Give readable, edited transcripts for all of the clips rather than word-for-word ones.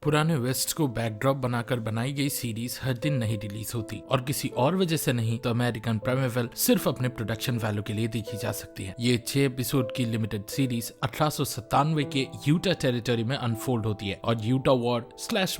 पुराने वेस्ट को बैकड्रॉप बनाकर बनाई गई सीरीज हर दिन नहीं रिलीज होती और किसी और वजह से नहीं तो अमेरिकन प्राइमवेल सिर्फ अपने प्रोडक्शन वैल्यू के लिए देखी जा सकती है। ये 6 एपिसोड की लिमिटेड सीरीज 1897 के यूटा टेरिटरी में अनफोल्ड होती है और यूटा वॉर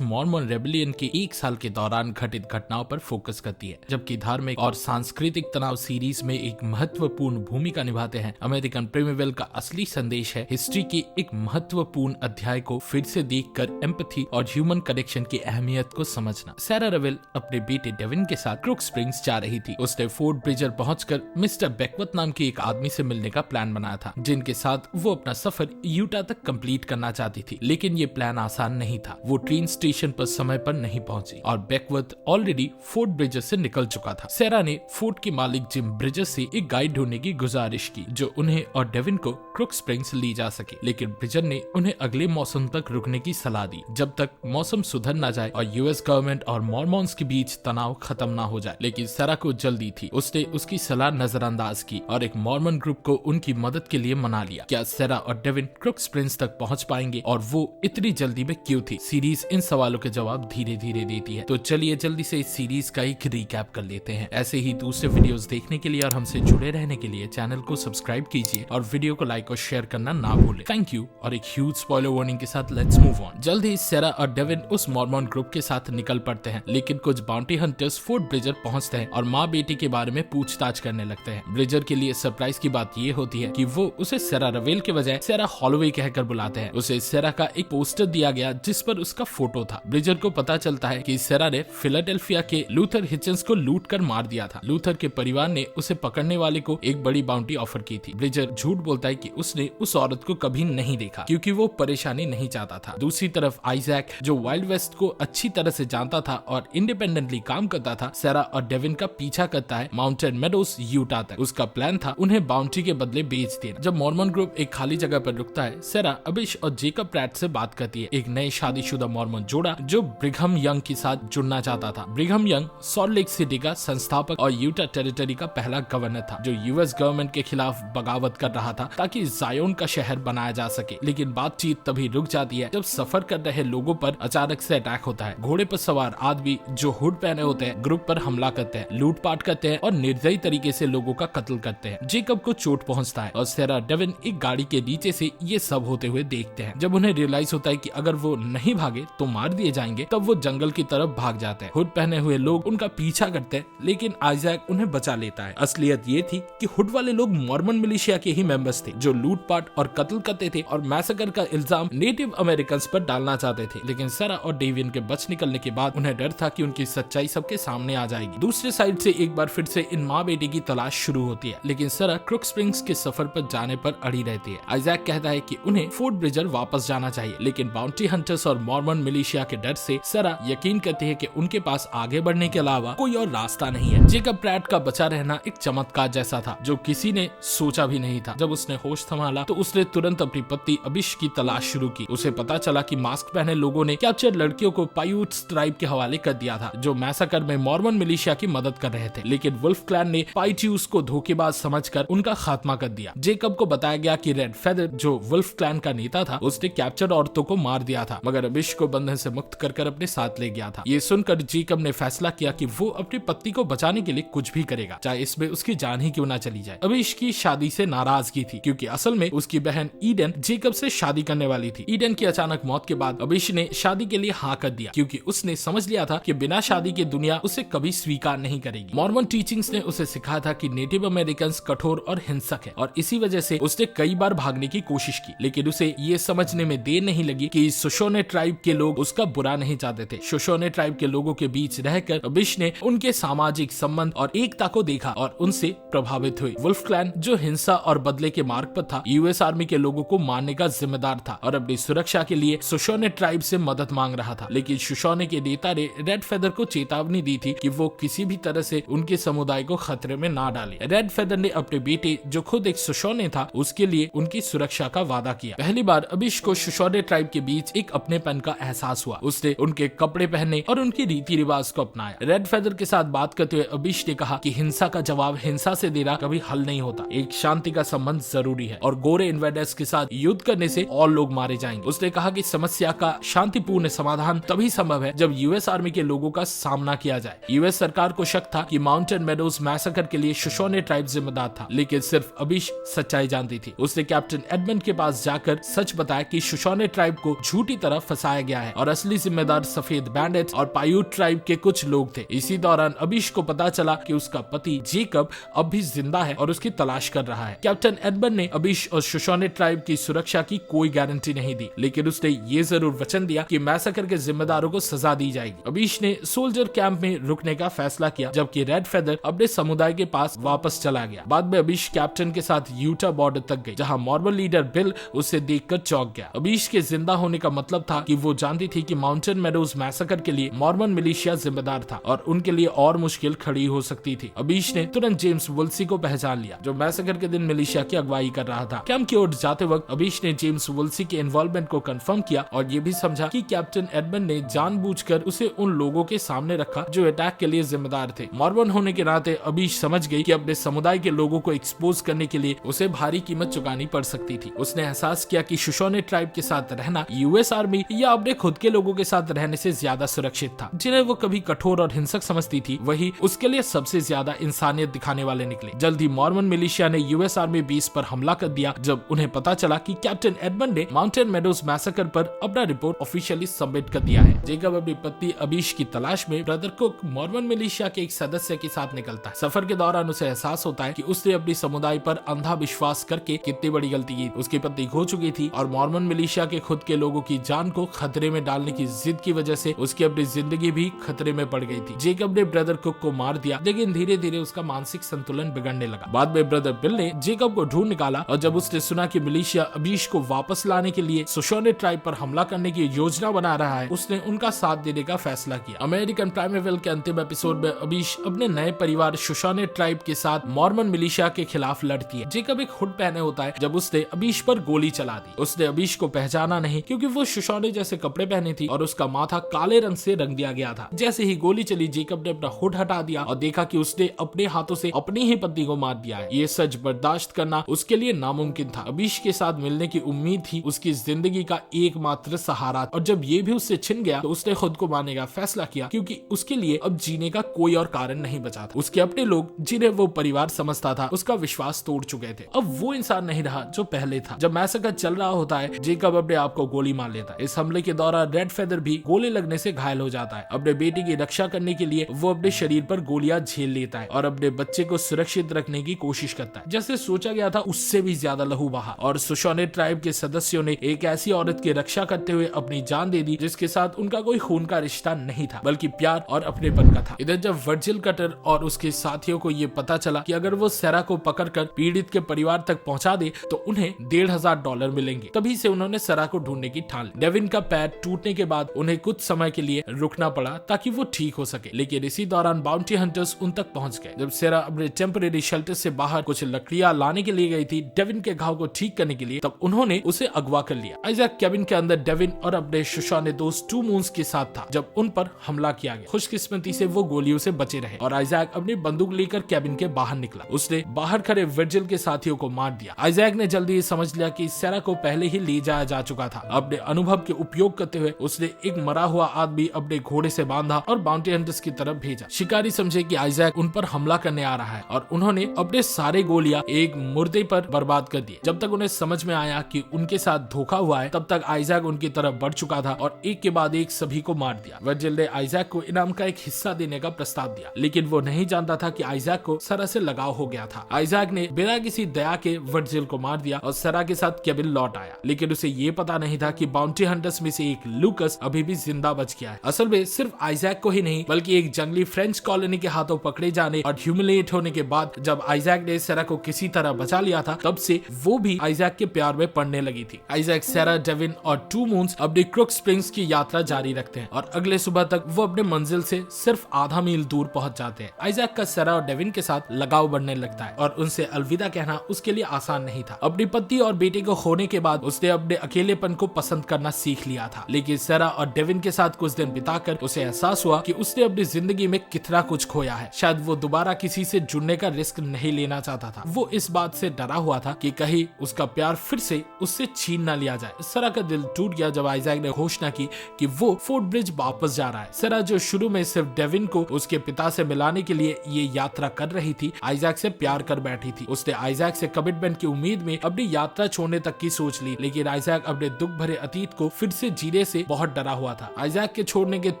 / मॉर्मन रेबेलियन के 1 साल के दौरान घटित घटनाओं पर फोकस करती है, जबकि धार्मिक और सांस्कृतिक तनाव सीरीज में एक महत्वपूर्ण भूमिका निभाते हैं। अमेरिकन प्राइमवेल का असली संदेश है हिस्ट्री के एक महत्वपूर्ण अध्याय को फिर से देखकर एम्पैथी और ह्यूमन कनेक्शन की अहमियत को समझना। सैरा रेवेल अपने बेटे डेविन के साथ क्रुक स्प्रिंग्स जा रही थी। उसने फोर्ट ब्रिजर पहुंचकर मिस्टर बेकवत नाम के एक आदमी से मिलने का प्लान बनाया था, जिनके साथ वो अपना सफर यूटा तक कंप्लीट करना चाहती थी। लेकिन ये प्लान आसान नहीं था। वो ट्रेन स्टेशन पर समय पर नहीं पहुंची और बेकवत ऑलरेडी फोर्ट ब्रिजर से निकल चुका था। सैरा ने फोर्ट के मालिक जिम ब्रिजर से एक गाइड ढूंढने की गुजारिश की जो उन्हें और डेविन को क्रुक स्प्रिंग्स ले जा सके, लेकिन ब्रिजर ने उन्हें अगले मौसम तक रुकने की सलाह दी जब तक मौसम सुधर ना जाए और यूएस गवर्नमेंट और मॉर्मन्स के बीच तनाव खत्म ना हो जाए। लेकिन सैरा को जल्दी थी। उसने उसकी सलाह नजरअंदाज की और एक मॉर्मन ग्रुप को उनकी मदद के लिए मना लिया। क्या सैरा और डेविन क्रुक स्प्रिंग्स तक पहुंच पाएंगे और वो इतनी जल्दी में क्यों थी? सीरीज इन सवालों के जवाब धीरे धीरे देती है। तो चलिए जल्दी से इस सीरीज का एक रिकैप कर लेते हैं। ऐसे ही दूसरे वीडियोस देखने के लिए और हमसे जुड़े रहने के लिए चैनल को सब्सक्राइब कीजिए और वीडियो को लाइक और शेयर करना ना भूलें। Thank you. और एक ह्यूज स्पॉइलर वार्निंग के साथ लेट्स मूव ऑन। जल्द ही सैरा और डेविन उस मॉर्मन ग्रुप के साथ निकल पड़ते हैं, लेकिन कुछ बाउंटी हंटर्स फोर्ट ब्रिजर पहुंचते हैं और माँ बेटी के बारे में पूछताछ करने लगते हैं। ब्रिजर के लिए सरप्राइज की बात ये होती है कि वो उसे सैरा रेवेल के बजाय सैरा हॉलोवे कहकर बुलाते हैं। उसे सैरा का एक पोस्टर दिया गया जिस पर उसका फोटो था। ब्रिजर को पता चलता है कि सैरा ने फिलाडेल्फिया के लूथर हिचन्स को लूट कर मार दिया था। लूथर के परिवार ने उसे पकड़ने वाले को एक बड़ी बाउंटी ऑफर की थी। ब्रिजर झूठ बोलता है कि उसने उस औरत को कभी नहीं देखा क्योंकि वो परेशानी नहीं चाहता था। दूसरी तरफ आइजैक, जो वाइल्ड वेस्ट को अच्छी तरह से जानता था और इंडिपेंडेंटली काम करता था, सैरा और डेविन का पीछा करता है माउंटेन मेडोस यूटा तक। उसका प्लान था उन्हें बाउंटी के बदले बेच देना। जब मॉर्मन ग्रुप एक खाली जगह पर रुकता है, सैरा अबिश और जेकब प्रैट से बात करती है, एक नए शादीशुदा मॉर्मन जोड़ा जो ब्रिघम यंग के साथ जुड़ना चाहता था। Brigham young salt lake city का संस्थापक और यूटा टेरिटरी का पहला गवर्नर था, जो यूएस गवर्नमेंट के खिलाफ बगावत कर रहा था ताकि जायोन का शहर बनाया जा सके। लेकिन बातचीत तभी रुक जाती है जब सफर कर रहे लोगों पर अचानक से अटैक होता है। घोड़े पर सवार आदमी जो हुड पहने होते हैं ग्रुप पर हमला करते हैं, लूटपाट करते हैं और निर्दयी तरीके से लोगों का कत्ल करते हैं। जेकब को चोट पहुंचता है और सैरा डेविन एक गाड़ी के नीचे से ये सब होते हुए देखते हैं। जब उन्हें रियलाइज होता है कि अगर वो नहीं भागे तो मार दिए जाएंगे, तब वो जंगल की तरफ भाग जाते हैं। हुड पहने हुए लोग उनका पीछा करते हैं, लेकिन आइजैक उन्हें बचा लेता है। असलियत ये थी कि हुड वाले लोग मॉर्मन मिलिशिया के ही मेंबर्स थे जो लूटपाट और कत्ल करते थे और मैसेकर का इल्जाम नेटिव अमेरिकन पर डालना चाहते थे। लेकिन सैरा और डेविन के बच निकलने के बाद उन्हें डर था कि उनकी सच्चाई सबके सामने आ जाएगी। दूसरे साइड से एक बार फिर से इन माँ बेटी की तलाश शुरू होती है, लेकिन सैरा क्रुक स्प्रिंग्स के सफर पर जाने पर अड़ी रहती है। आइजैक कहता है कि उन्हें फोर्ट ब्रिजर वापस जाना चाहिए, लेकिन बाउंटी हंटर्स और मॉर्मन मिलिशिया के डर से सैरा यकीन करती है कि उनके पास आगे बढ़ने के अलावा कोई और रास्ता नहीं है। जेकब प्रैट का बचा रहना एक चमत्कार जैसा था जो किसी ने सोचा भी नहीं था। जब उसने होश संभाला तो उसने तुरंत अपनी पत्नी अबिश की तलाश शुरू की। उसे पता चला कि मास्क पहने लोगों ने कैप्चर लड़कियों को पायूट्स ट्राइब के हवाले कर दिया था, जो मैसाकर में मॉर्मन मिलिशिया की मदद कर रहे थे। लेकिन वुल्फ क्लैन ने पाइट्यूस को धोखेबाज समझकर उनका खात्मा कर दिया। जेकब को बताया गया कि रेड फेदर, जो वुल्फ क्लैन का नेता था, उसने कैप्चर औरतों को मार दिया था, मगर अबिश को बंधन से मुक्त कर अपने साथ ले गया था। ये सुनकर जेकब ने फैसला किया कि वो अपनी पत्नी को बचाने के लिए कुछ भी करेगा, चाहे इसमें उसकी जान ही क्यों ना चली जाए। अबिश की शादी से नाराजगी थी क्योंकि असल में उसकी बहन ईडन जेकब से शादी करने वाली थी। ईडन की अचानक मौत के बाद अबिश ने शादी के लिए हाँ कर दिया क्योंकि उसने समझ लिया था कि बिना शादी के दुनिया उसे कभी स्वीकार नहीं करेगी। मॉर्मन टीचिंग्स ने उसे सिखाया था कि नेटिव अमेरिकन कठोर और हिंसक है और इसी वजह से उसने कई बार भागने की कोशिश की, लेकिन उसे ये समझने में देर नहीं लगी कि शोशोने ट्राइब के लोग उसका बुरा नहीं चाहते थे। शोशोने ट्राइब के लोगों के बीच रहकर अबिश ने उनके सामाजिक संबंध और एकता को देखा और उनसे प्रभावित हुई। वुल्फ क्लैन, जो हिंसा और बदले के मार्ग पर था, यूएस आर्मी के लोगों को मारने का जिम्मेदार था और अपनी सुरक्षा के लिए शोशोने ट्राइब से मदद मांग रहा था। लेकिन शोशोने के नेता ने रेड फेदर को चेतावनी दी थी कि वो किसी भी तरह से उनके समुदाय को खतरे में ना डाले। रेड फेदर ने अपने बेटे, जो खुद एक शोशोने था, उसके लिए उनकी सुरक्षा का वादा किया। पहली बार अबिश को शोशोने ट्राइब के बीच एक अपनेपन का एहसास हुआ। उसने उनके कपड़े पहने और उनकी रीति रिवाज को अपनाया। रेड फेदर के साथ बात करते हुए अबिश ने कहा कि हिंसा का जवाब हिंसा से देना कभी हल नहीं होता, एक शांति का संबंध जरूरी है और गोरे इन्वेडर्स के साथ युद्ध करने से और लोग मारे जाएंगे। उसने कहा कि समस्या का शांतिपूर्ण समाधान तभी संभव है जब यूएस आर्मी के लोगों का सामना किया जाए। यूएस सरकार को शक था कि माउंटेन मेडोज मैसेकर के लिए शोशोने ट्राइब जिम्मेदार था, लेकिन सिर्फ अबिश सच्चाई जानती थी। उसने कैप्टन एडमंड के पास जाकर सच बताया कि शोशोने ट्राइब को झूठी तरह फंसाया गया है और असली जिम्मेदार सफेद बैंडिट्स और पायूट ट्राइब के कुछ लोग थे। इसी दौरान अबिश को पता चला कि उसका पति जेकब अब भी जिंदा है और उसकी तलाश कर रहा है। कैप्टन एडमंड ने अबिश और शोशोने ट्राइब की सुरक्षा की कोई गारंटी नहीं दी, लेकिन उसने ये जरूर वचन दिया कि मैसेकर के जिम्मेदारों को सजा दी जाएगी। अबिश ने सोल्जर कैंप में रुकने का फैसला किया, जबकि रेड फेदर अपने समुदाय के पास वापस चला गया। बाद में अबिश कैप्टन के साथ यूटा बॉर्डर तक गई, जहां मॉर्मन लीडर बिल उसे देखकर चौंक गया। अबिश के जिंदा होने का मतलब था कि वो जानती थी कि माउंटेन मेडोज मैसेकर के लिए मॉर्मन मिलिशिया जिम्मेदार था और उनके लिए और मुश्किल खड़ी हो सकती थी। अबिश ने तुरंत जेम्स वुल्सी को पहचान लिया, जो मैसेकर के दिन मिलिशिया की अगुवाई कर रहा था। कैंप की ओर जाते वक्त अबिश ने जेम्स वुल्सी के इन्वॉल्वमेंट को कंफर्म किया और ये भी समझा कि कैप्टन एडमंड ने जानबूझकर उसे उन लोगों के सामने रखा जो अटैक के लिए जिम्मेदार थे। मॉर्मन होने के नाते अबिश समझ गई कि अपने समुदाय के लोगों को एक्सपोज करने के लिए उसे भारी कीमत चुकानी पड़ सकती थी। उसने एहसास किया कि शोशोने ट्राइब के साथ रहना यूएस आर्मी या अपने खुद के लोगों के साथ रहने से ज्यादा सुरक्षित था। जिन्हें वो कभी कठोर और हिंसक समझती थी, वही उसके लिए सबसे ज्यादा इंसानियत दिखाने वाले निकले। जल्द ही मॉर्मन मिलिशिया ने यूएस आर्मी बेस पर हमला कर दिया जब उन्हें पता चला कि कैप्टन एडमंड ने माउंटेन मेडोज मैसेकर पर अपना रिपोर्ट ऑफिशियली सबमिट कर दिया है। जेकब अपनी पत्नी अबिश की तलाश में ब्रदर कुक मॉर्मन मिलिशिया के एक सदस्य के साथ निकलता है। सफर के दौरान उसे एहसास होता है कि उसने अपनी समुदाय पर अंधा विश्वास करके कितनी बड़ी गलती की। उसकी पत्नी खो चुकी थी और मॉर्मन मिलिशिया के खुद के लोगों की जान को खतरे में डालने की जिद की वजह से उसकी अपनी जिंदगी भी खतरे में पड़ गई थी। जेकब ने ब्रदर कुक को मार दिया, लेकिन धीरे धीरे उसका मानसिक संतुलन बिगड़ने लगा। बाद में ब्रदर बिल ने जेकब को ढूंढ निकाला और जब उसने सुना कि मिलिशिया अबिश को वापस लाने के लिए शोशोने ट्राइब पर हमला करने की योजना बना रहा है, उसने उनका साथ देने का फैसला किया। अमेरिकन प्राइमेवल के अंतिम एपिसोड में अबिश अपने नए परिवार शोशोने ट्राइब के साथ मॉर्मन मिलिशिया के खिलाफ लड़ती है। जेकब एक हुड पहने होता है जब उसने अबिश पर गोली चला दी। उसने अबिश को पहचाना नहीं क्योंकि वो शोशोने जैसे कपड़े पहने थी और उसका माथा काले रंग से रंग दिया गया था। जैसे ही गोली चली, जेकब ने अपना हुड हटा दिया और देखा कि उसने अपने हाथों से अपनी ही पत्नी को मार दिया है। ये सच बर्दाश्त करना उसके लिए नामुमकिन था। अबिश के साथ मिलने की उम्मीद थी उसकी जिंदगी का एकमात्र सहारा, और जब ये भी उससे छिन गया तो उसने खुद को मारने का फैसला किया क्योंकि उसके लिए अब जीने का कोई और कारण नहीं बचा था। उसके अपने लोग, जिन्हें वो परिवार समझता था, उसका विश्वास तोड़ चुके थे। अब वो इंसान नहीं रहा जो पहले था। जब मैसेकर चल रहा होता है, जेकब अपने आप को गोली मार लेता है। इस हमले के दौरान रेड फेदर भी गोली लगने से घायल हो जाता है। अपने बेटी की रक्षा करने के लिए वो अपने शरीर पर गोलियां झेल लेता है और अपने बच्चे को सुरक्षित रखने की कोशिश करता है। जैसे सोचा गया था उससे भी ज्यादा लहू बहा और शोशोने ट्राइब के सदस्यों ने एक ऐसी औरत की रक्षा करते हुए अपनी जान दे दी जिसके साथ उनका कोई खून का रिश्ता नहीं था, बल्कि प्यार और अपनेपन का था। इधर जब वर्जिल कटर और उसके साथियों को ये पता चला कि अगर वो सेरा को पकड़कर पीड़ित के परिवार तक पहुंचा दे तो उन्हें $1,500 मिलेंगे, तभी से उन्होंने सेरा को ढूंढने की ठान ली। डेविन का पैर टूटने के बाद उन्हें कुछ समय के लिए रुकना पड़ा ताकि वो ठीक हो सके, लेकिन इसी दौरान बाउंटी हंटर्स उन तक पहुंच गए। जब सेरा अपने टेम्परेरी शेल्टर से बाहर कुछ लकड़ियां लाने के लिए गई थी डेविन के घाव को ठीक करने के लिए, तब उन्होंने उसे अगवा कर लिया। आइजैक केबिन के अंदर डेविन और अपने शोशोने दोस्त टू मून्स के साथ था जब उन पर हमला किया गया। खुशकिस्मती से वो गोलियों से बचे रहे और आइजैक अपनी बंदूक लेकर केबिन के बाहर निकला। उसने बाहर खड़े वर्जिल के साथियों को मार दिया। आइजैक ने जल्दी समझ लिया कि सेरा को पहले ही ले जाया जा चुका था। अपने अनुभव के उपयोग करते हुए उसने एक मरा हुआ आदमी अपने घोड़े से बांधा और बाउंटी हंटर्स की तरफ भेजा। शिकारी समझे कि आइजैक उन पर हमला करने आ रहा है और उन्होंने अपने सारे गोलियां एक मुर्दे पर बर्बाद कर दिए। जब तक उन्हें समझ में आया कि उनके साथ धोखा हुआ है, तब तक आइजैक उनकी तरफ बढ़ चुका था और एक के बाद एक सभी को मार दिया। वर्जिल ने आइजैक को इनाम का एक हिस्सा देने का प्रस्ताव दिया, लेकिन वो नहीं जानता था कि आइजैक को सेरा से लगाव हो गया था। आइजैक ने बिना किसी दया के वर्जिल को मार दिया और सेरा के साथ केबिन लौट आया, लेकिन उसे ये पता नहीं था कि बाउंटी हंटर्स में से एक लूकस अभी भी जिंदा बच गया है। असल में सिर्फ आइजैक को ही नहीं बल्कि एक जंगली फ्रेंच कॉलोनी के हाथों पकड़े जाने और ह्यूमिलेट होने के बाद जब आइजैक ने सेरा को किसी तरह बचा लिया था, तब से वो भी आइजैक के प्यार में पड़ने लगी थी। आइजैक, सेरा, डेविन और टू मून्स अपनी क्रुक स्प्रिंग्स की यात्रा जारी रखते हैं और अगले सुबह तक वो अपने मंजिल से सिर्फ आधा मील दूर पहुंच जाते हैं। आइजैक का सेरा और डेविन के साथ लगाव बढ़ने लगता है और उनसे अलविदा कहना उसके लिए आसान नहीं था। अपनी पत्नी और बेटे को खोने के बाद उसने अपने अकेलेपन को पसंद करना सीख लिया था, लेकिन सेरा और डेविन के साथ कुछ दिन बिताकर उसे एहसास हुआ कि उसने अपनी जिंदगी में कितना कुछ खोया है। शायद वो दोबारा किसी से जुड़ने का रिस्क नहीं लेना चाहता था। वो इस बात से डरा हुआ था कि कहीं उसका प्यार फिर से उससे छीन न लिया जाए। सेरा का दिल टूट गया जब आइजैक आइजैक ने घोषणा की कि वो फोर्ट ब्रिज वापस जा रहा है। सेरा जो शुरू में सिर्फ डेविन को उसके पिता से मिलाने के लिए ये यात्रा कर रही थी, आइजैक से प्यार कर बैठी थी। उसने आइजैक से कमिटमेंट की उम्मीद में अपनी यात्रा छोड़ने तक की सोच ली, लेकिन आइजैक अपने दुख भरे अतीत को फिर से जीने से बहुत डरा हुआ था। आइजैक के छोड़ने के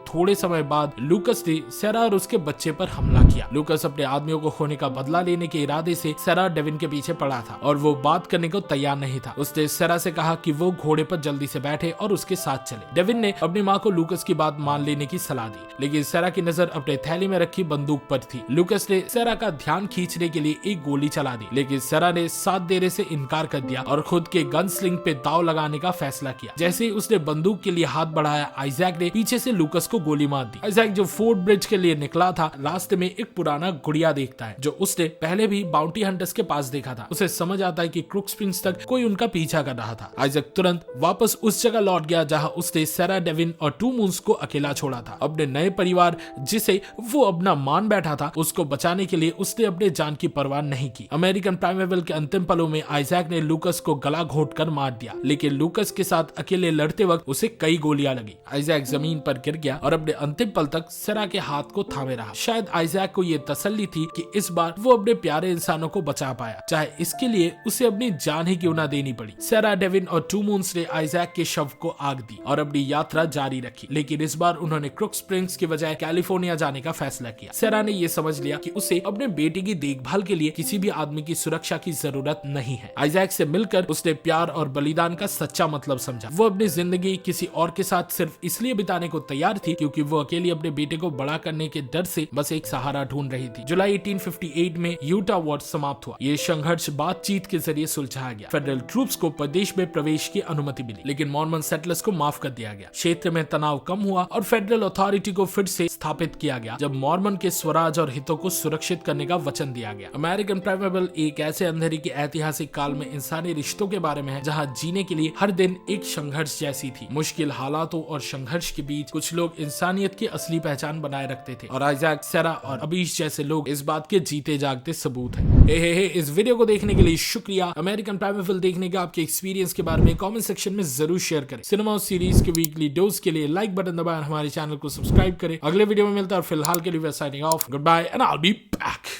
थोड़े समय बाद लूकस ने सेरा और उसके बच्चे पर हमला किया। लूकस अपने आदमियों को खोने का बदला लेने के इरादे से सेरा डेविन के पीछे पड़ा था और वो बात करने को तैयार नहीं था। उसने सेरा से कहा कि वो घोड़े पर जल्दी से बैठे और उसके साथ चले। डेविन ने अपनी माँ को लूकस की बात मान लेने की सलाह दी, लेकिन सेरा की नजर अपने थैली में रखी बंदूक पर थी। लूकस ने सेरा का ध्यान खींचने के लिए एक गोली चला दी, लेकिन सेरा ने साथ देने से इनकार कर दिया और खुद के गन स्लिंग पे दाव लगाने का फैसला किया। जैसे ही उसने बंदूक के लिए हाथ बढ़ाया, आइजैक ने पीछे से लूकस को गोली मार दी। आइजैक जो फोर्ट ब्रिज के लिए निकला था, रास्ते में एक पुराना गुड़िया देखता है जो उसने पहले भी बाउंटी हंटर्स के पास देखा था। उसे समझ आता है कि क्रुक स्प्रिंग्स तक कोई उनका पीछा कर रहा था। आइजैक तुरंत वापस उस जगह लौट गया जहां उसने सेरा, डेविन और टू मून्स को अकेला छोड़ा था। अपने नए परिवार जिसे वो अपना मान बैठा था, उसको बचाने के लिए उसने अपने जान की परवाह नहीं की। अमेरिकन प्राइमेवल के अंतिम पलों में आइजैक ने लूकस को गला घोंटकर मार दिया, लेकिन लूकस के साथ अकेले लड़ते वक्त उसे कई गोलियां लगी। आइजैक जमीन पर गिर गया और अपने अंतिम पल तक सेरा के हाथ को थामे रहा। शायद आइजैक को ये तसल्ली थी कि इस बार वो अपने प्यारे इंसानों को बचा पाया, चाहे इसके लिए उसे अपनी जान ही क्यों ना देनी पड़ी। सेरा, डेविन और टू मून्स ने आइजैक के शव को आग दी और अपनी यात्रा जारी रखी, लेकिन इस बार उन्होंने क्रुक स्प्रिंग्स की बजाय कैलिफोर्निया जाने का फैसला किया। सेरा ने यह समझ लिया कि उसे अपने बेटे की देखभाल के लिए किसी भी आदमी की सुरक्षा की जरूरत नहीं है। आइजैक से मिलकर उसने प्यार और बलिदान का सच्चा मतलब समझा। वो अपनी जिंदगी किसी और के साथ सिर्फ इसलिए बिताने को तैयार थी क्योंकि वो अकेली अपने बेटे को बड़ा करने के डर से बस एक सहारा ढूंढ रही थी। जुलाई 1858 में यूटा वॉर समाप्त हुआ। ये संघर्ष बातचीत के जरिए सुलझाया गया। फेडरल ट्रूप्स को प्रदेश में प्रवेश की अनुमति मिली, लेकिन मॉर्मन सेटलर्स को माफ कर दिया गया। क्षेत्र में तनाव कम हुआ और फेडरल अथॉरिटी को फिर से स्थापित किया गया जब मॉर्मन के स्वराज और हितों को सुरक्षित करने का वचन दिया गया। अमेरिकन प्राइमेवल एक ऐसे अंधेरे के ऐतिहासिक काल में इंसानी रिश्तों के बारे में है जहां जीने के लिए हर दिन एक संघर्ष जैसी थी। मुश्किल हालातों और संघर्ष के बीच कुछ लोग इंसानियत की असली पहचान बनाए रखते थे और आइजैक, सेरा और अबीश जैसे लोग इस बात के जीते जागते सबूत हैं। इस वीडियो को देखने के लिए शुक्रिया। अमेरिकन प्राइमेवल देखने का आपके एक्सपीरियंस के बारे में कमेंट सेक्शन में जरूर शेयर करें। सिनेमा सीरीज के वीकली डोज के लिए लाइक बटन दबाएं, हमारे चैनल को सब्सक्राइब करें। अगले वीडियो में मिलता है और फिलहाल के लिए signing off. Good bye and I will be back.